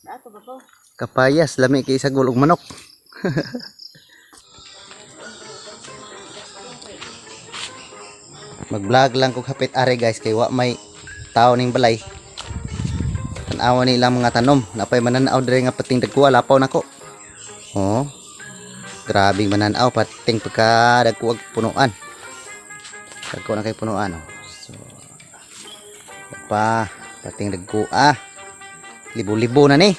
Dato ba ko? Kapayas lami kay sagol ug manok. Mag-vlog lang kog hapit are guys kay wa may tao ning balay. Tan-awa ni ilang mga tanom, napay mananaw diri nga pating dagko lapaw nako. Oh. Grabe mananaw pating pagka dagko ag punuan. Dagko na kay punuan oh. So pating dagko libo-libo na ni.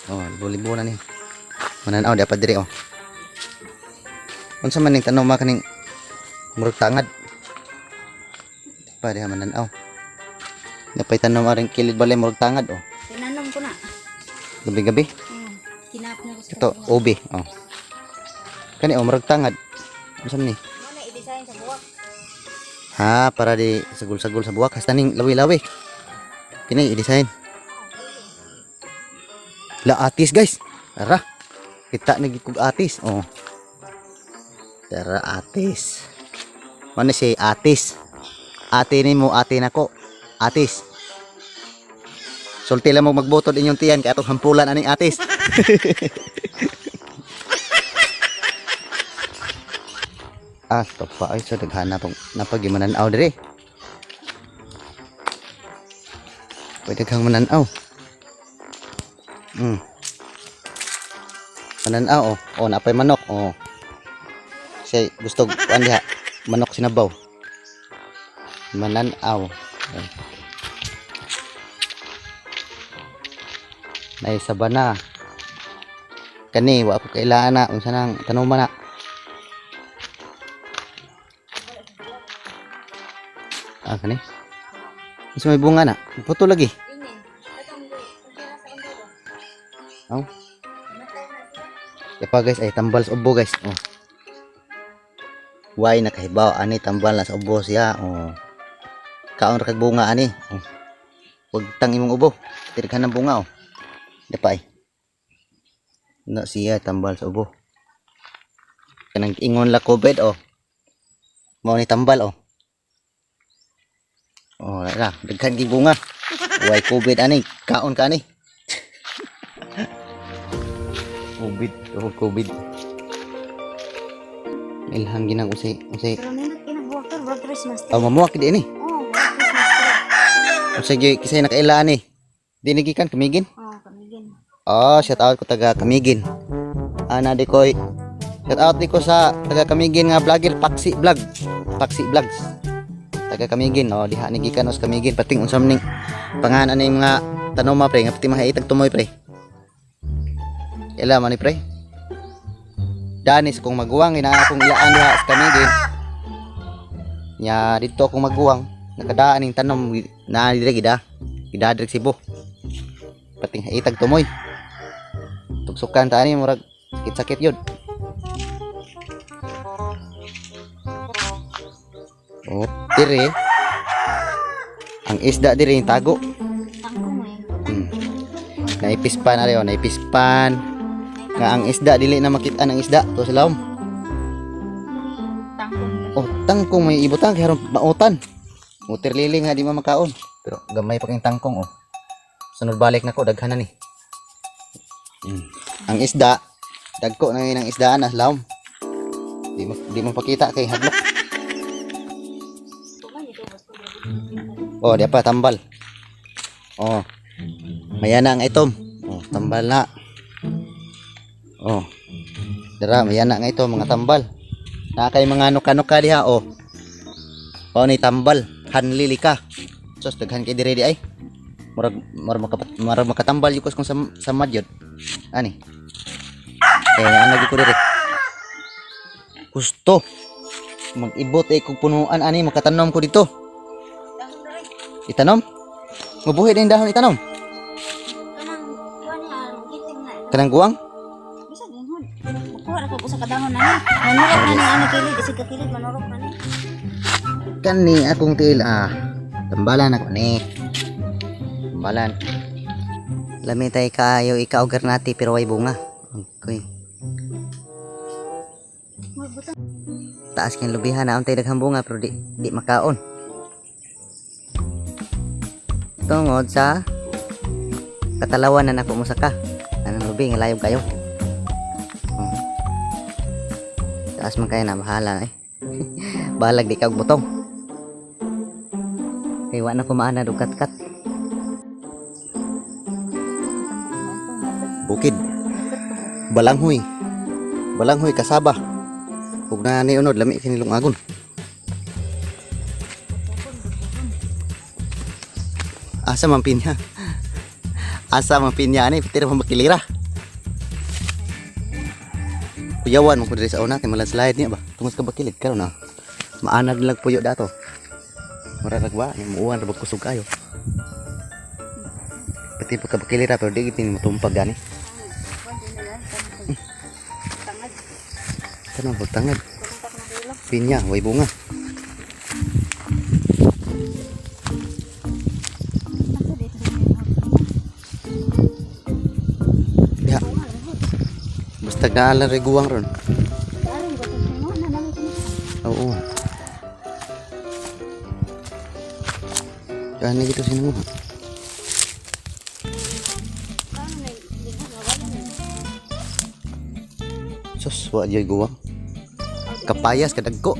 Oh, libo-libo na ni. Mananaw dapat diri oh. Unsa man ning tanom kaning murag tangad. Pa diha mananaw. Napay tanom aring kilid balay murag tangad oh. Tinanom ko na. Gabi-gabi. Kinap na ko sa Ito ubi oh. Kani oh murag tangad. Unsa man ni? Mana i-design sa buwak. Ha, para di sagol-sagol sa buwak hasta ning lawi-lawi. Kini i-design. La atis guys. Tara. Kita nagi kog atis. Oh. Tara atis. Mana si atis? Ate ni mo, ate nako. Atis. Sulti lang mo magbotod inyong tiyan kay atong hampulan aning atis. Pa ay sa daghana pang napagimananaw diri. Pwede kang mananaw. Mananaw oh. Oh, napay manok oh. Say gusto kuan diha. Manok sinabaw. Mananaw. Oh. Nay sabana. Kani wa ko kailangan na unsa nang tanuman na. Kani. Isa may bunga na. Puto lagi. Oh. Yapa guys ay tambal sa ubo guys. Oh. Why nakahibaw ani tambal na sa ubo siya. Oh. Kaon ra kag bunga ani. Oh. Wag tang imong ubo. Tirighan ng bunga oh. Yapa ay. Na siya tambal sa ubo. Kanang ingon la COVID oh. Mao ni tambal oh. Oh, ra, daghan gi bunga. Why COVID ani? Kaon ka ani. COVID. Ilham ginang usay. Pero nindot kinabuwak to, buwak Christmas. Oh, mamuwak di ini. Oh, buwak Christmas. Usay gi kisay nakailaan ni. Dinigikan kamigin. Oh, kamigin. Oh, shout out ko taga Kamigin. Ana di koy. Shout out di ko sa taga Kamigin nga vlogger Paksi Vlog. Paksi Vlogs. Taga Kamigin oh, diha ni gikan os Kamigin pating unsam ning panganan ning mga tanoma pre nga pati mahaitag tumoy pre. Ila man ni pre. Danis kung maguwang ina akong ilaan diha sa Kamigin. Nya dito akong maguwang nakadaan ning tanom na diri gida. Gidadrek Cebu. Pating haitag tumoy. Tugsukan ta ani murag sakit-sakit yun. Oh, diri. Ang isda diri yung tago. Tangkong eh. Naipispan na rin, naipispan. Nga ang isda, dili na makita ng isda. To sa laom. Tangkong. Oh, tangkong may ibutang, kaya mautan. Mutir liling nga, di mamakaon. Pero gamay pa kayong tangkong, oh. Sunod balik na ko, daghanan ni. Ang isda, dagko na yun ang isdaan na laom. Di mo pakita kay hadlok. Oh, di pa tambal. Oh. Mayana ang itom. Oh, tambal na. Oh. Dara mayana nga ito mga tambal. Na kay mga nuka-nuka diha oh. Oh ni tambal, hanlili ka. Sus daghan kay dire di ay. Murag makatambal yukos kung sa madyod. Ani. Ano gi ko dire. Gusto mag-ibot ay kog punuan ani makatanom ko dito. Itanom? Mabuhi din dahon itanom. Kanang guwang? Bisa ginhon. Kuha ra ko sa kadahon na. Manurok na ni ani kilid, isig ka kilid manurok na ni. Kani akong tiil tambalan ako ni. Tambalan. Lami tay kaayo ikaw garnati pero way bunga. Okay. Taas kang lubihan na untay daghang bunga pero di makaon. Tungod sa Katalawan na nako mo saka. Anong lubi nga layog kayo. Taas man kayo na bahala eh. Balag di kag butong. Kay wa na ko maana og kat-kat. Bukid. Balanghoy. Balanghoy kasaba. Ug na ni unod lami kini lungagon. Asa man pinya? Asa man pinya ani pitir pa makilira. Kuyawan mo ko diri sa una kay malandslide niya ba. Tungos ka bakilid karon na. Maanad lang puyo dato. Mura nagba, muuwan ra kusog kayo. Pati pa ka bakilira pero di gid matumpag gani. Tanong pagtangad. Pinya, way bunga. Ya. Basta naalan rin guwang ron. Oo. Gani gitu sini mo. Sus, wa jay guwang. Kapayas kadagko.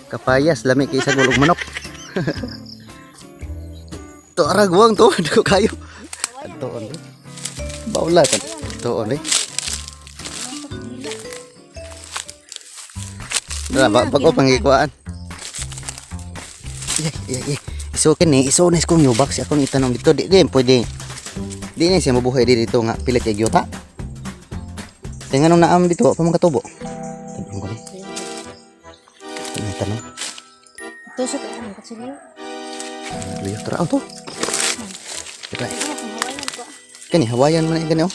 Kapayas lami kay sa gulog manok. To ara guwang to, dako kayo. Adtoon. Baula kan. Adtoon eh. Dara bago pangikuan. Yeah. Iso kini, iso na iskong yubak si akong itanong dito. Di pwede. Di na siya mabuhay dito nga pilit kay gyota. Kaya nung naam dito, pa mong katubo? Tanong ko rin. May tanong. Tusok ang katsilyo. Liyo, tara to. Tara. Kani, Hawaiian man gani oh.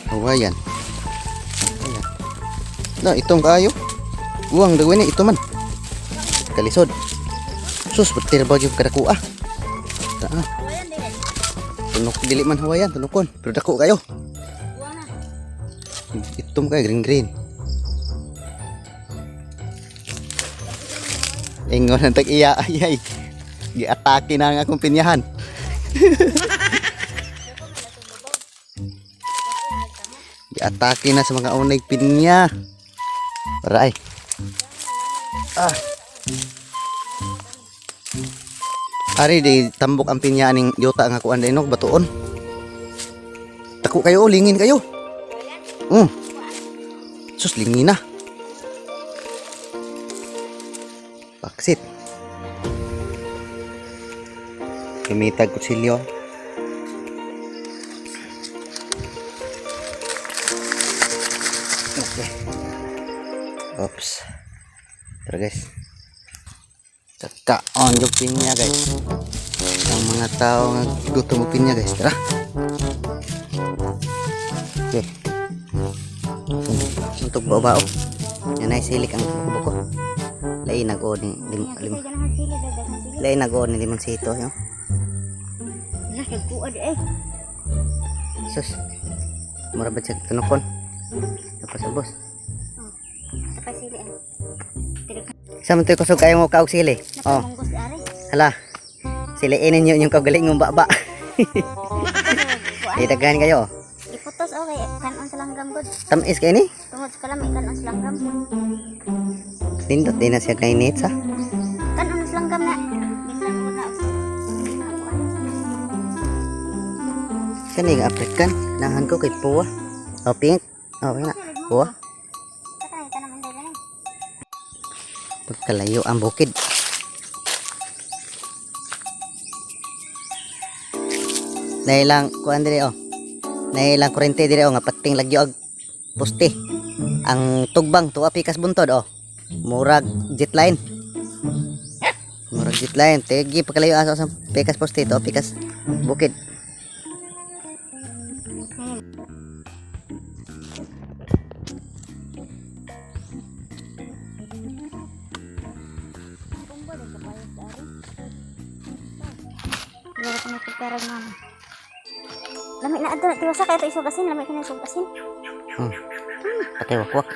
Hawaiian. No, itong kayo. Uwang dagwin ito man. Kalisod. Sus, betir ba yung kadako ah. Taa. Tunok dili man Hawaiian, tunokon. Pero dako kayo. Itom kayo, green. Ingon ang tag-iya, ayay. Gi-atake na ang akong pinyahan. Gi-atake na sa mga unay pinya. Aray. Ah. Ari di tambok ang pinya ning yota nga kuan dinog batuon. Tako kayo, lingin kayo. Sus lingin na. Baksit. Kimitag kutsilyo. Okay. Oops. Tara guys. Kakaon yung pinya guys. Ang mga tao nga gutom yung pinya guys. Tara. Okay. Untuk bawa yan ay silik ang buko. Lain nag-on ni lain nag-on ni limon sito yo. Lah nagkuad eh. Sus. Mura ba siya tunokon? Tapos sa boss. Tapos sili ah. Sama to kusog kayo mo kaog sili. Oh. Nakamunggus ari. Hala. Siliin ninyo yung kagaling ng baba. Daghan kayo. Iputos okay kanon sa langgam gud. Tamis kayo ni? Tungod sa kalami kanon sa langgam. Tindot din na siya kainit sa. Kanon sa langgam na. Bisan mo na. Kani nga African. Nahan ko kay Puwa. Oh, pink. Oh, wala. Puwa. Katay ta naman dala ni. Pagkalayo ang bukid. Nailang kuan dire oh. Nailang kurente dire oh nga pating lagyo og poste. Ang tugbang tuwa pikas buntod oh. Murag jetline. Murag jetline. Tegi pagkalayo aso sa pikas poste to pikas bukid. Wala ko na pagkarag na. Lami na adto tiwasa kay to isugasin, lami ka na isugasin. Patay wakwak.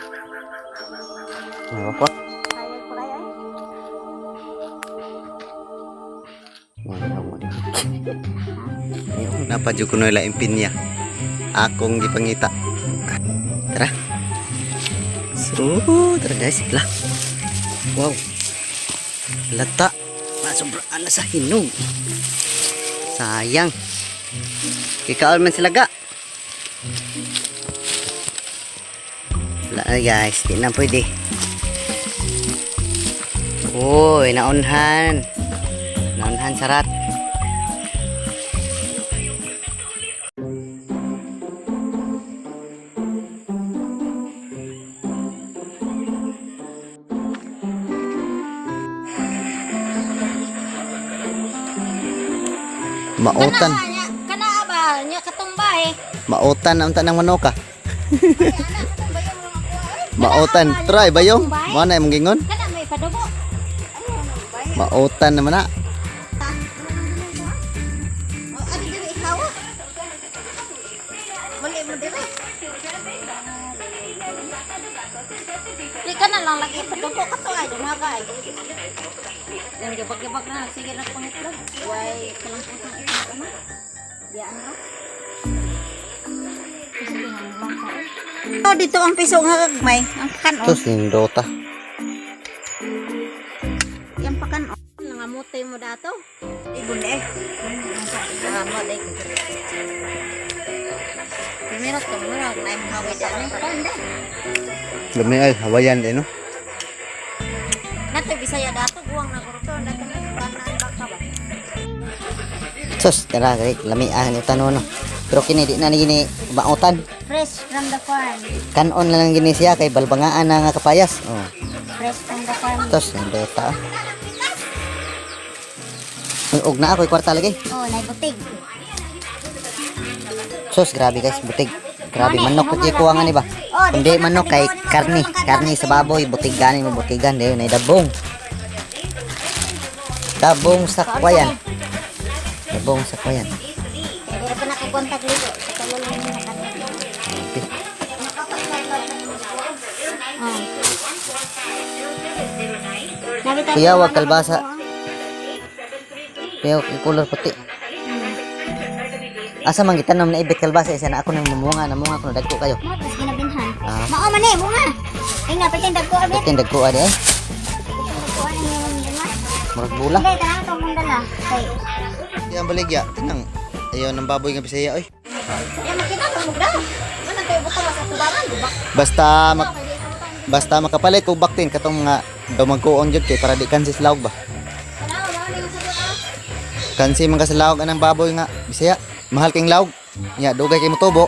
Wakwak. Kaya ko kaya. Napadyo ko na ila impinya. Akong gipangita. Tara. So, tara guys, lah. Wow. Lata. Sobraan na sa hinog. Sayang. Kikaon man sila ga. Wala na guys, di na pwede. Uy, naunhan. Naunhan sarat. Mautan. Kana ba nya katumbay. Mautan ang tanang manok ka. Mautan. Try bayong. Mo na imong gingon? Kana may padugo. Mautan naman na. Ari diri ikaw. Mali mo diri. Di kana lang lagi padugo ka to ay dumagay. Yang gabag-gabag na sige na pangitlog. Way kalang pusang ito ano. Diyan ra. Oh, dito ang piso nga gagmay, ang kanon. Tos lindota. Yang pakan nangamote mo dato. Ibon eh. Nangamote. Primero to mo na im hawi dyan. Pande. Gami ay Hawaiian din no. Nato Bisaya dato guwang na kurto dato na tanan baka ba. Sos, tara kay lami ang tanon no. Pero kini di na ni gini mautan. Fresh from the farm. Kanon lang gini siya kay balbangaan na nga kapayas. Oh. Fresh from the farm. Tos lindota. Og na ako kwarta lagi. Oh, naibutig. Sos, grabe guys, butig. Grabe manok kay kuwangan ni ba? Oh, Kundi manok kay karni, karni sa baboy, butigan mo butigan dayon ay dabong. Dabong sa kwayan. Dabong sa kwayan. Pero pa nakikontak dito sa kalulong na kanila. Oh. Kuya, wag kalbasa. Kuya, kulor puti. Asa man gitanom na ibit kalbasa isa na ako nang mamunga ko na dagko kayo. Mo tas ginabinhan. Ah. Mao man eh, bunga. Ay na patindag ko abit. Bitin dagko adi ay. Kuan ni mo bunga. Murag bula. Dai tanang tong mundala. Kay. Yang baligya, tinang. Ayaw ng baboy nga Bisaya oy. Ya makita ko mugda. Mana kay butang sa tubangan, di ba? Basta makapalit og baktin katong mga daw magkuon jud kay para di kansis lawg ba. Tanaw na ni sa tuwa. Kansi man ka sa lawg anang baboy nga Bisaya. Mahal king lawg. Nya dugay kay motubo.